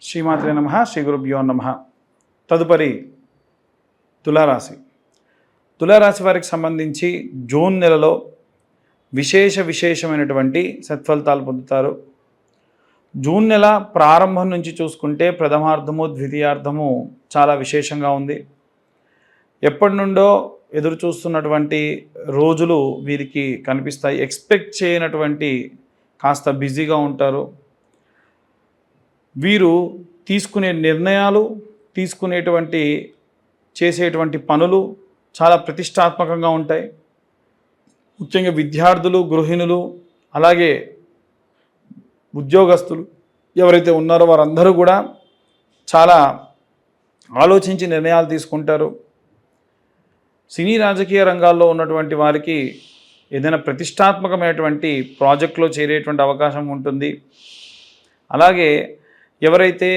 శ్రీమాత్రే నమః శ్రీ గురుభ్యో నమః. తదుపరి తులారాశి. తులారాశి వారికి సంబంధించి జూన్ నెలలో విశేషమైనటువంటి సత్ఫలితాలు పొందుతారు. జూన్ నెల ప్రారంభం నుంచి చూసుకుంటే ప్రథమార్థము ద్వితీయార్థము చాలా విశేషంగా ఉంది. ఎప్పటి నుండో ఎదురు చూస్తున్నటువంటి రోజులు వీరికి కనిపిస్తాయి. ఎక్స్పెక్ట్ చేయనటువంటి కాస్త బిజీగా ఉంటారు. వీరు తీసుకునే నిర్ణయాలు, చేసేటువంటి పనులు చాలా ప్రతిష్టాత్మకంగా ఉంటాయి. ముఖ్యంగా విద్యార్థులు, గృహిణులు, అలాగే ఉద్యోగస్తులు ఎవరైతే ఉన్నారో వారందరూ కూడా చాలా ఆలోచించి నిర్ణయాలు తీసుకుంటారు. సినీ రాజకీయ రంగాల్లో ఉన్నటువంటి వారికి ఏదైనా ప్రతిష్టాత్మకమైనటువంటి ప్రాజెక్టులో చేరేటువంటి అవకాశం ఉంటుంది. అలాగే ఎవరైతే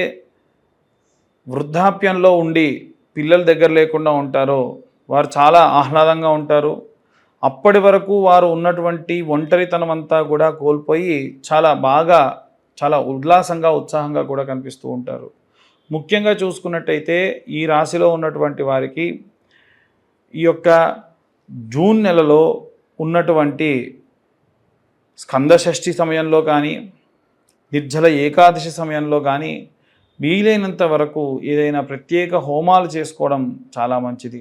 వృద్ధాప్యంలో ఉండి పిల్లల దగ్గర లేకుండా ఉంటారో వారు చాలా ఆహ్లాదంగా ఉంటారు. అప్పటి వరకు వారు ఉన్నటువంటి ఒంటరితనం అంతా కూడా కోల్పోయి చాలా ఉల్లాసంగా, ఉత్సాహంగా కూడా కనిపిస్తూ ఉంటారు. ముఖ్యంగా చూసుకున్నట్టయితే ఈ రాశిలో ఉన్నటువంటి వారికి ఈ యొక్క జూన్ నెలలో ఉన్నటువంటి స్కందషష్ఠి సమయంలో కానీ, నిర్జల ఏకాదశి సమయంలో కానీ వీలైనంత వరకు ఏదైనా ప్రత్యేక హోమాలు చేసుకోవడం చాలా మంచిది.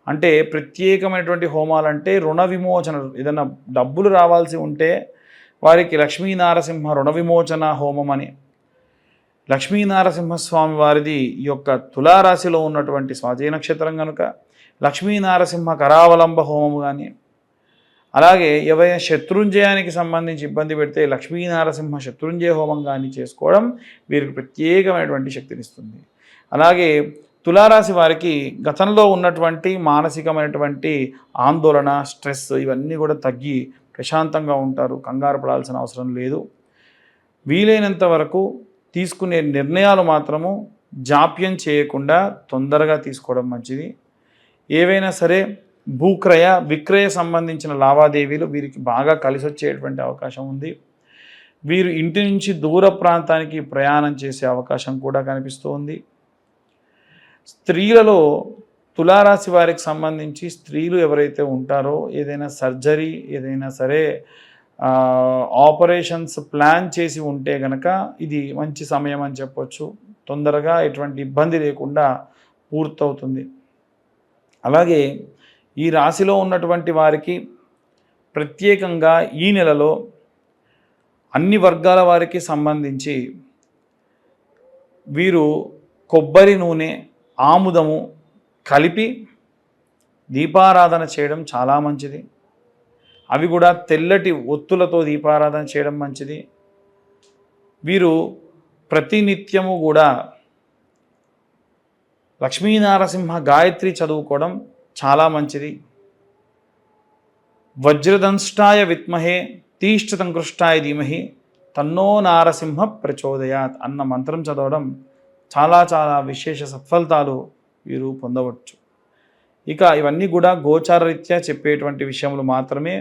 అంటే ప్రత్యేకమైనటువంటి హోమాలు అంటే రుణ విమోచన, ఏదైనా డబ్బులు రావాల్సి ఉంటే వారికి లక్ష్మీనారసింహ రుణ విమోచన హోమం అని, లక్ష్మీనారసింహస్వామి వారిది ఈ యొక్క తులారాశిలో ఉన్నటువంటి స్వాతి నక్షత్రం కనుక లక్ష్మీనారసింహ కరావలంబ హోమము కానీ, అలాగే ఎవరైనా శత్రుంజయానికి సంబంధించి ఇబ్బంది పెడితే లక్ష్మీనారసింహ శత్రుంజయ హోమం కానీ చేసుకోవడం వీరికి ప్రత్యేకమైనటువంటి శక్తినిస్తుంది. అలాగే తులారాశి వారికి గతంలో ఉన్నటువంటి మానసికమైనటువంటి ఆందోళన, స్ట్రెస్ ఇవన్నీ కూడా తగ్గి ప్రశాంతంగా ఉంటారు. కంగారు పడాల్సిన అవసరం లేదు. వీలైనంత వరకు తీసుకునే నిర్ణయాలు మాత్రము జాప్యం చేయకుండా తొందరగా తీసుకోవడం మంచిది. ఏవైనా సరే భూక్రయ విక్రయ సంబంధించిన లావాదేవీలు వీరికి బాగా కలిసి వచ్చేటువంటి అవకాశం ఉంది. వీరు ఇంటి నుంచి దూర ప్రాంతానికి ప్రయాణం చేసే అవకాశం కూడా కనిపిస్తూ ఉంది. స్త్రీలలో తులారాశి వారికి సంబంధించి స్త్రీలు ఎవరైతే ఉంటారో ఏదైనా సర్జరీ, ఏదైనా సరే ఆపరేషన్స్ ప్లాన్ చేసి ఉంటే కనుక ఇది మంచి సమయం అని చెప్పొచ్చు. తొందరగా ఎటువంటి ఇబ్బంది లేకుండా పూర్తవుతుంది. అలాగే ఈ రాశిలో ఉన్నటువంటి వారికి ప్రత్యేకంగా ఈ నెలలో అన్ని వర్గాల వారికి సంబంధించి వీరు కొబ్బరి నూనె, ఆముదము కలిపి దీపారాధన చేయడం చాలా మంచిది. అవి కూడా తెల్లటి ఒత్తులతో దీపారాధన చేయడం మంచిది. వీరు ప్రతినిత్యము కూడా లక్ష్మీనారసింహ గాయత్రి చదువుకోవడం చాలా మంచిది. వజ్రదంష్టాయ విద్మహే తీష్ట్రతంకృష్టాయ ధీమహి తన్నో నారసింహ ప్రచోదయాత్ అన్న మంత్రం చదవడం చాలా విశేష సత్ఫలితాలు వీరు పొందవచ్చు. ఇక ఇవన్నీ కూడా గోచారరీత్యా చెప్పేటువంటి విషయములు మాత్రమే.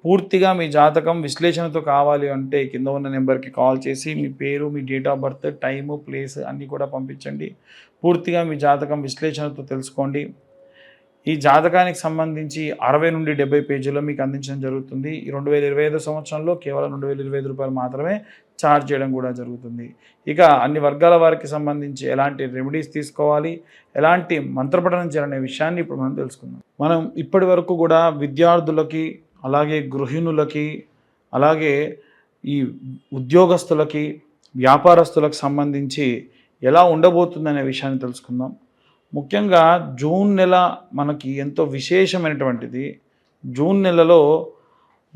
పూర్తిగా మీ జాతకం విశ్లేషణతో కావాలి అంటే కింద ఉన్న నెంబర్కి కాల్ చేసి మీ పేరు, మీ date of birth, time, place అన్నీ కూడా పంపించండి. పూర్తిగా మీ జాతకం విశ్లేషణతో తెలుసుకోండి. ఈ జాతకానికి సంబంధించి 60 నుండి 70 పేజీల్లో మీకు అందించడం జరుగుతుంది. ఈ 2025 సంవత్సరంలో కేవలం 2,025 రూపాయలు మాత్రమే ఛార్జ్ చేయడం కూడా జరుగుతుంది. ఇక అన్ని వర్గాల వారికి సంబంధించి ఎలాంటి రెమెడీస్ తీసుకోవాలి, ఎలాంటి మంత్రపఠనం చేయాలనే విషయాన్ని ఇప్పుడు మనం తెలుసుకుందాం. మనం ఇప్పటి వరకు కూడా విద్యార్థులకి, అలాగే గృహిణులకి, అలాగే ఈ ఉద్యోగస్తులకి, వ్యాపారస్తులకు సంబంధించి ఎలా ఉండబోతుందనే విషయాన్ని తెలుసుకుందాం. ముఖ్యంగా జూన్ నెల మనకి ఎంతో విశేషమైనటువంటిది. జూన్ నెలలో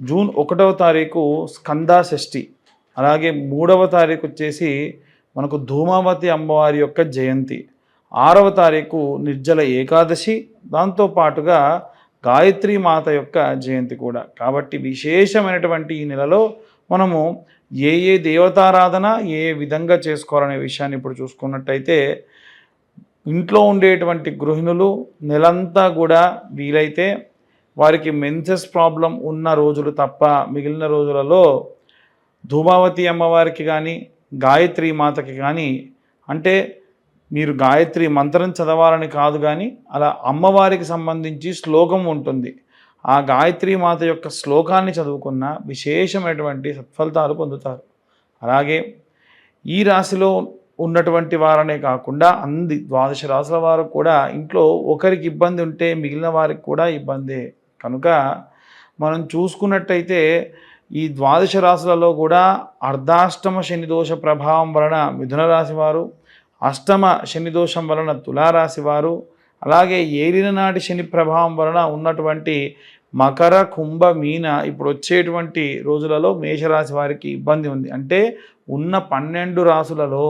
జూన్ 1వ తారీఖు స్కందషష్ఠి, అలాగే 3వ తారీఖు వచ్చేసి మనకు ధూమావతి అమ్మవారి యొక్క జయంతి, 6వ తారీఖు నిర్జల ఏకాదశి, దాంతోపాటుగా గాయత్రి మాత యొక్క జయంతి కూడా. కాబట్టి విశేషమైనటువంటి ఈ నెలలో మనము ఏ దేవతారాధన ఏ విధంగా చేసుకోవాలనే విషయాన్ని ఇప్పుడు చూసుకున్నట్టయితే ఇంట్లో ఉండేటువంటి గృహిణులు నెలంతా కూడా వీలైతే వారికి మెన్సెస్ ప్రాబ్లం ఉన్న రోజులు తప్ప మిగిలిన రోజులలో ధూమావతి అమ్మవారికి కానీ గాయత్రి మాతకి కానీ అంటే మీరు గాయత్రి మంత్రం చదవాలని కాదు, కానీ అలా అమ్మవారికి సంబంధించి శ్లోకం ఉంటుంది. ఆ గాయత్రి మాత యొక్క శ్లోకాన్ని చదువుకున్న విశేషమైనటువంటి సత్ఫలితాలు పొందుతారు. అలాగే ఈ రాశిలో ఉన్నటువంటి వారనే కాకుండా 12 రాశుల వారు కూడా ఇంట్లో ఒకరికి ఇబ్బంది ఉంటే మిగిలిన వారికి కూడా ఇబ్బందే. కనుక మనం చూసుకున్నట్టయితే ఈ 12 రాశులలో కూడా అర్ధాష్టమ శని దోష ప్రభావం వలన మిథున రాశి వారు, అష్టమ శని దోషం వలన తులారాశి వారు, అలాగే ఏలిన నాటి శని ప్రభావం వలన ఉన్నటువంటి మకర, కుంభ, మీన ఇప్పుడు వచ్చేటువంటి రోజులలో మేషరాశి వారికి ఇబ్బంది ఉంది. అంటే ఉన్న 12 రాశులలో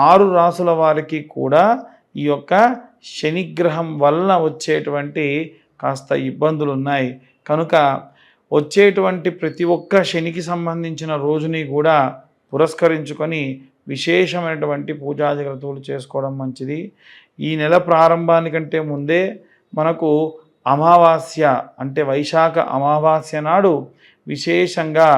6 రాశుల వారికి కూడా ఈ యొక్క శనిగ్రహం వలన వచ్చేటువంటి కాస్త ఇబ్బందులు ఉన్నాయి. కనుక వచ్చేటువంటి ప్రతి ఒక్క శనికి సంబంధించిన రోజుని కూడా పురస్కరించుకొని విశేషమైనటువంటి పూజాది క్రతువులు చేసుకోవడం మంచిది. ఈ నెల ప్రారంభానికంటే ముందే మనకు అమావాస్య అంటే వైశాఖ అమావాస్య నాడు విశేషంగా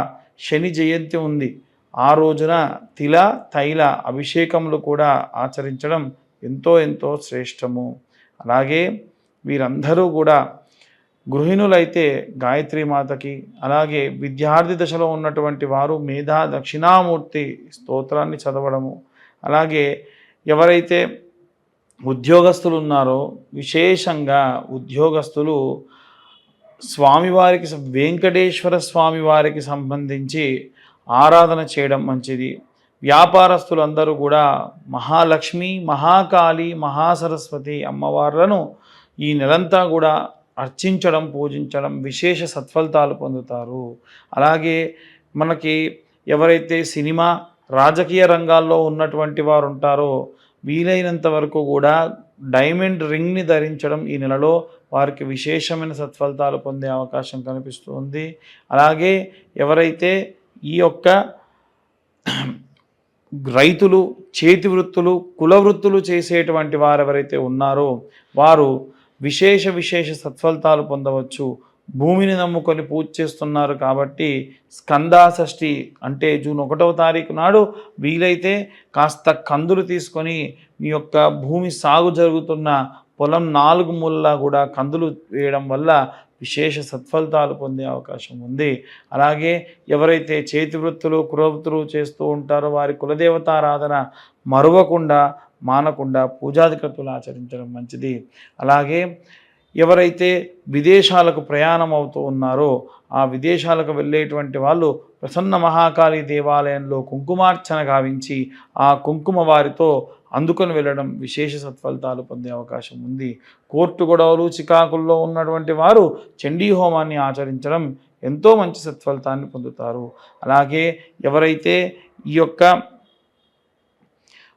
శని జయంతి ఉంది. ఆ రోజున తిల తైల అభిషేకములు కూడా ఆచరించడం ఎంతో ఎంతో శ్రేష్టము. అలాగే వీరందరూ కూడా గృహిణులైతే గాయత్రి మాతకి, అలాగే విద్యార్థి దశలో ఉన్నటువంటి వారు మేధా దక్షిణామూర్తి స్తోత్రాన్ని చదవడము, అలాగే ఎవరైతే ఉద్యోగస్తులు ఉన్నారో విశేషంగా ఉద్యోగస్తులు స్వామివారికి వెంకటేశ్వర స్వామివారికి సంబంధించి ఆరాధన చేయడం మంచిది. వ్యాపారస్తులందరూ కూడా మహాలక్ష్మి, మహాకాళి, మహాసరస్వతి అమ్మవార్లను ఈ నెలంతా కూడా అర్చించడం, పూజించడం విశేష సత్ఫలితాలు పొందుతారు. అలాగే మనకి ఎవరైతే సినిమా, రాజకీయ రంగాల్లో ఉన్నటువంటి వారు ఉంటారో వీలైనంత వరకు కూడా డైమండ్ రింగ్ని ధరించడం ఈ నెలలో వారికి విశేషమైన సత్ఫలితాలు పొందే అవకాశం కనిపిస్తుంది. అలాగే ఎవరైతే ఈ యొక్క రైతులు, చేతి వృత్తులు, కుల వృత్తులు చేసేటువంటి వారు ఎవరైతే ఉన్నారో వారు విశేష సత్ఫలితాలు పొందవచ్చు. భూమిని నమ్ముకొని పూజ చేస్తున్నారు కాబట్టి స్కందాషష్ఠి అంటే జూన్ 1వ తారీఖు నాడు వీలైతే కాస్త కందులు తీసుకొని మీ యొక్క భూమి సాగు జరుగుతున్న పొలం 4 మూలలా కూడా కందులు వేయడం వల్ల విశేష సత్ఫలితాలు పొందే అవకాశం ఉంది. అలాగే ఎవరైతే చేతి వృత్తులు, కులవృత్తులు చేస్తూ ఉంటారో వారి కులదేవతారాధన మరువకుండా, మానకుండా పూజాధికతులు ఆచరించడం మంచిది. అలాగే ఎవరైతే విదేశాలకు ప్రయాణం అవుతూ ఉన్నారో ఆ విదేశాలకు వెళ్ళేటువంటి వాళ్ళు ప్రసన్న మహాకాళి దేవాలయంలో కుంకుమార్చన గావించి ఆ కుంకుమ వారితో అందుకొని వెళ్ళడం విశేష సత్ఫలితాలు పొందే అవకాశం ఉంది. కోర్టు గొడవలు, చికాకుల్లో ఉన్నటువంటి వారు చండీ హోమాన్ని ఆచరించడం ఎంతో మంచి సత్ఫలితాన్ని పొందుతారు. అలాగే ఎవరైతే ఈ యొక్క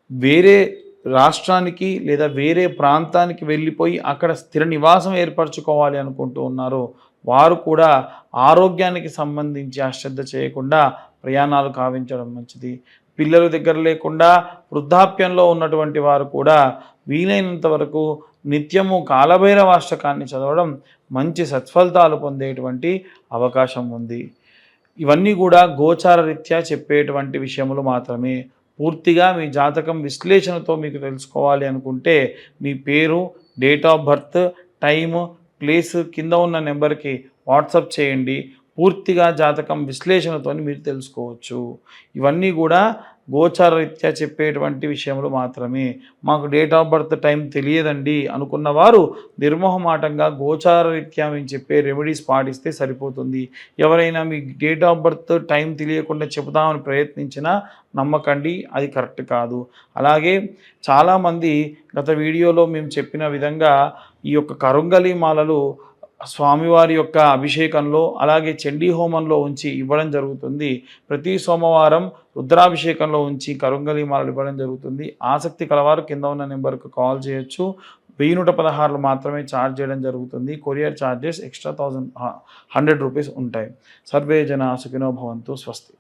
వేరే రాష్ట్రానికి లేదా వేరే ప్రాంతానికి వెళ్ళిపోయి అక్కడ స్థిర నివాసం ఏర్పరచుకోవాలి అనుకుంటూ ఉన్నారో వారు కూడా ఆరోగ్యానికి సంబంధించి అశ్రద్ధ చేయకుండా ప్రయాణాలు కావించడం మంచిది. పిల్లలు దగ్గర లేకుండా వృద్ధాప్యంలో ఉన్నటువంటి వారు కూడా వీలైనంత వరకు నిత్యము కాలభైరవాష్టకాన్ని చదవడం మంచి సత్ఫలితాలు పొందేటువంటి అవకాశం ఉంది. ఇవన్నీ కూడా గోచార రీత్యా చెప్పేటువంటి విషయములు మాత్రమే. పూర్తిగా మీ జాతకం విశ్లేషణతో మీకు తెలుసుకోవాలి అనుకుంటే మీ పేరు, date of birth, time, place కింద ఉన్న నెంబర్కి వాట్సాప్ చేయండి. పూర్తిగా జాతకం విశ్లేషణతో మీరు తెలుసుకోవచ్చు. ఇవన్నీ కూడా గోచార రీత్యా చెప్పేటువంటి విషయములు మాత్రమే. మాకు డేట్ ఆఫ్ బర్త్ టైం తెలియదండి అనుకున్న వారు నిర్మోహమాటంగా గోచార రీత్యా మేము చెప్పే రెమెడీస్ పాటిస్తే సరిపోతుంది. ఎవరైనా మీ డేట్ ఆఫ్ బర్త్ టైం తెలియకుండా చెబుదామని ప్రయత్నించినా నమ్మకండి, అది కరెక్ట్ కాదు. అలాగే చాలామంది గత వీడియోలో మేము చెప్పిన విధంగా ఈ యొక్క కరుంగలి మాలలు స్వామివారి యొక్క అభిషేకంలో అలాగే చండీ హోమంలో ఉంచి ఇవ్వడం జరుగుతుంది. ప్రతి సోమవారం రుద్రాభిషేకంలో ఉంచి కరుంగలి మాలలు ఇవ్వడం జరుగుతుంది. ఆసక్తి కలవారు కింద ఉన్న నెంబర్కు కాల్ చేయొచ్చు. 1116 మాత్రమే ఛార్జ్ చేయడం జరుగుతుంది. కొరియర్ ఛార్జెస్ ఎక్స్ట్రా 100 రూపీస్ ఉంటాయి. సర్వే జన సుఖినో భవంతు. స్వస్తి.